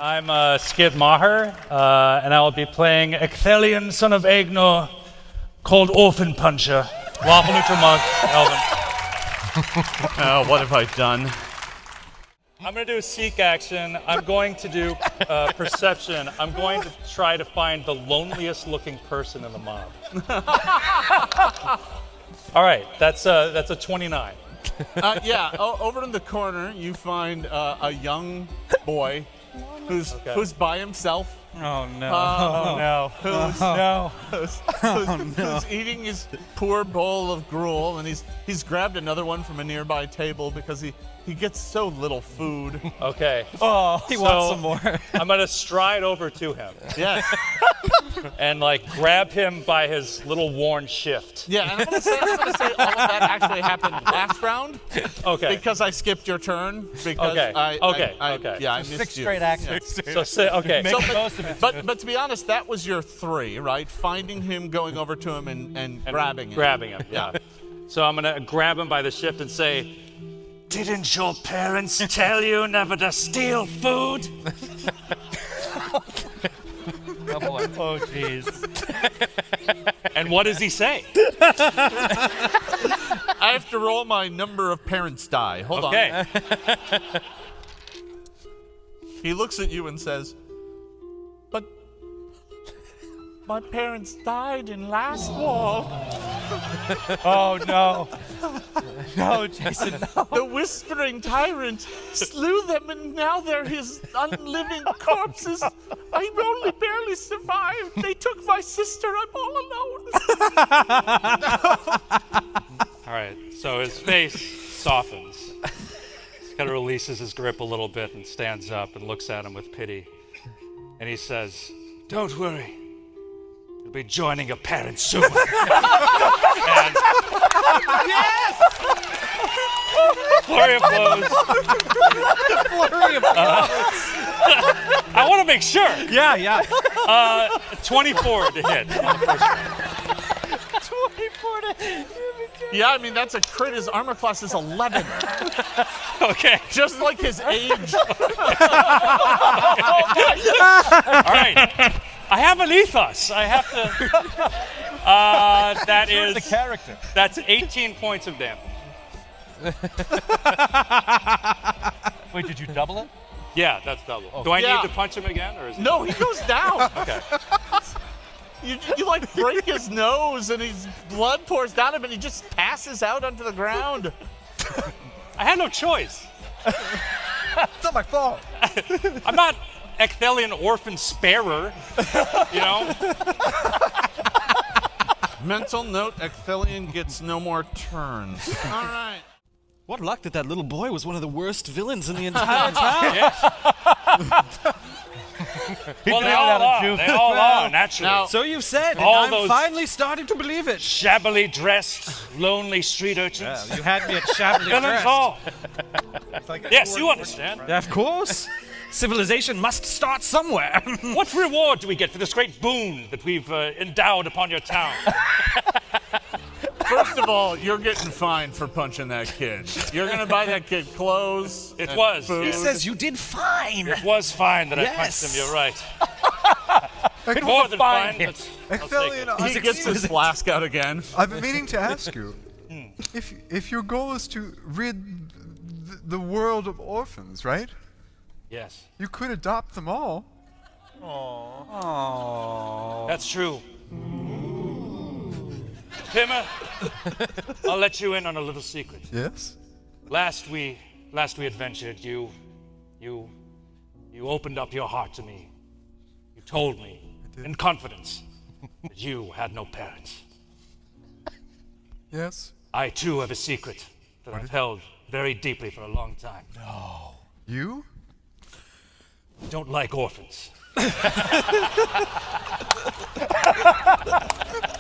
I'm Skid Maher, and I will be playing Ecthelion, son of Egnor, called Orphan Puncher, Waffle Neutral Monk, Elven. Oh, what have I done? I'm going to do a seek action. I'm going to do perception. I'm going to try to find the loneliest looking person in the mob. All right, that's a 29. Over in the corner, you find a young boy who's by himself. Oh no! Who's eating his poor bowl of gruel, and he's grabbed another one from a nearby table because he gets so little food. Okay. Oh, he wants some more. I'm gonna stride over to him. Yes. And grab him by his little worn shift. Yeah, and I'm gonna say all of that actually happened last round. Okay. Because I skipped your turn. Because Okay. I missed 6 you. straight actions. Okay. Make the most of it. But to be honest, that was your 3, right? Finding him, going over to him, and grabbing him. Grabbing him. Yeah. So I'm gonna grab him by the shift and say, "Didn't your parents tell you never to steal food?" Oh, jeez. And what does he say? I have to roll my number of parents die. Hold on. Okay. He looks at you and says, "But my parents died in last war. Oh, no. No, Jason, no. The whispering tyrant slew them, and now they're his unliving corpses. I only barely survived. They took my sister. I'm all alone." All right. So his face softens. He kind of releases his grip a little bit and stands up and looks at him with pity. And he says, "Don't worry. You'll be joining your parents soon." And Yes! flurry of blows. Flurry of blows. I want to make sure. Yeah. 24 to hit on the first round. 24 to... Yeah, I mean, that's a crit. His armor class is 11. Okay. Just like his age. All right. I have an ethos. I have to. The character. That's 18 points of damage. Wait, did you double it? Yeah, that's double. Do I Yeah. need to punch him again, or is it? No, he goes down. Okay. You break his nose, and his blood pours down him, and he just passes out onto the ground. I had no choice. It's not my fault. I'm not Ecthelion orphan sparer, you know? Mental note: Ecthelion gets no more turns. All right. What luck that little boy was one of the worst villains in the entire town. Yes. Well, they all are. They all are, naturally. Now- So you've said, and All I'm those- finally starting to believe it. Shabbily dressed, lonely street urchins. You had me at shabbily Villains dressed. all. Yes, you understand. Of course. Civilization must start somewhere. What reward do we get for this great boon that we've endowed upon your town? First of all, you're getting fined for punching that kid. You're gonna buy that kid clothes. It and was. food. He says you did fine. It was fine that I Yes. punched him, you're right. It More was than fine. fine, but I'll take Ecthelion, it. He gets his flask out again. I've been meaning to ask you, if your goal is to rid the world of orphans, right? Yes, You could adopt them all. that's true. Pimmer, I'll let you in on a little secret. Yes. Last we adventured, you opened up your heart to me. You told me in confidence that you had no parents. Yes. I too have a secret that I've held very deeply for a long time. You? I don't like orphans.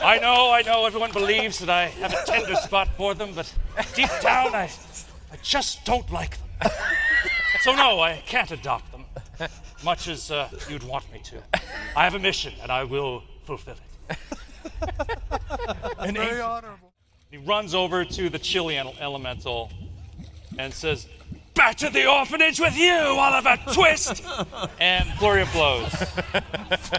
I know, everyone believes that I have a tender spot for them, but deep down, I just don't like them. So no, I can't adopt them, much as you'd want me to. I have a mission, and I will fulfill it. Very honorable. He runs over to the Chilean elemental and says, back to the orphanage with you, Oliver Twist! And flurry of blows.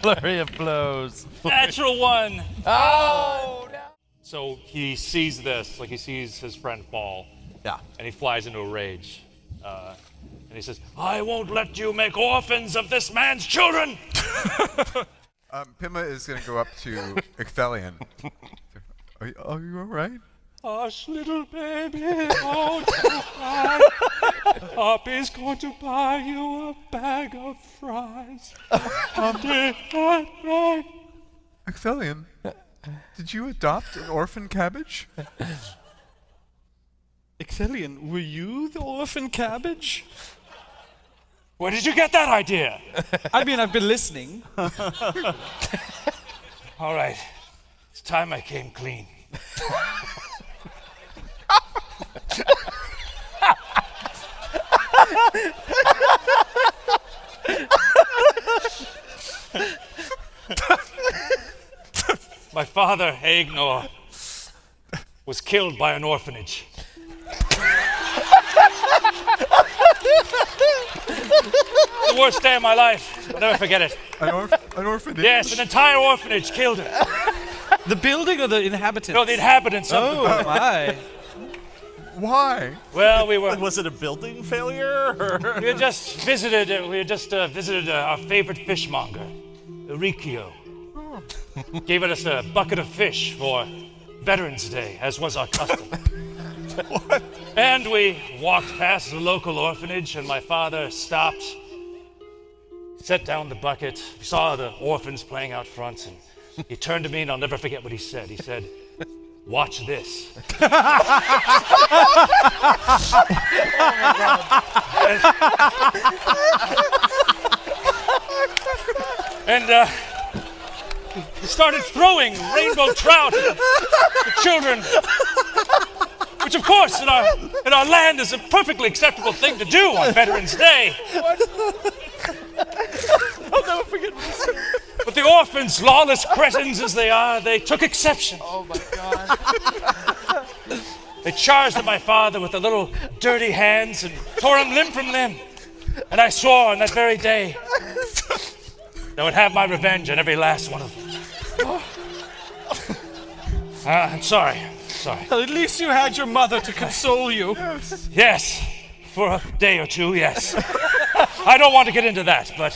Flurry of blows. Natural one. Oh, no. So he sees this, like he sees his friend fall, Yeah. and he flies into a rage. And he says, I won't let you make orphans of this man's children! Pima is going to go up to Ecthelion. Are you all right? Hush, little baby, don't you cry. Papa's going to buy you a bag of fries. Ecthelion, did you adopt an orphan cabbage? Ecthelion, were you the orphan cabbage? Where did you get that idea? I mean, I've been listening. All right, it's time I came clean. My father, Egnor, was killed by an orphanage. The worst day of my life. I'll never forget it. An orphanage? Yes, an entire orphanage killed him. The building or the inhabitants? No, the inhabitants of Oh, my. Why? Well, we were. Was it a building failure? Or? We had just visited. Our favorite fishmonger, Rikio. Gave us a bucket of fish for Veterans Day, as was our custom. And we walked past the local orphanage, and my father stopped, set down the bucket. We saw the orphans playing out front, and he turned to me, and I'll never forget what he said. He said, "Watch this." And he started throwing rainbow trout at the children, which, of course, in our land is a perfectly acceptable thing to do on Veterans Day. I'll never forget what he said. But the orphans, lawless cretins as they are, they took exception. Oh, my God. They charged at my father with their little dirty hands and tore him limb from limb. And I swore on that very day that I would have my revenge on every last one of them. I'm sorry. Well, at least you had your mother to console you. Yes, for a day or two, yes. I don't want to get into that, but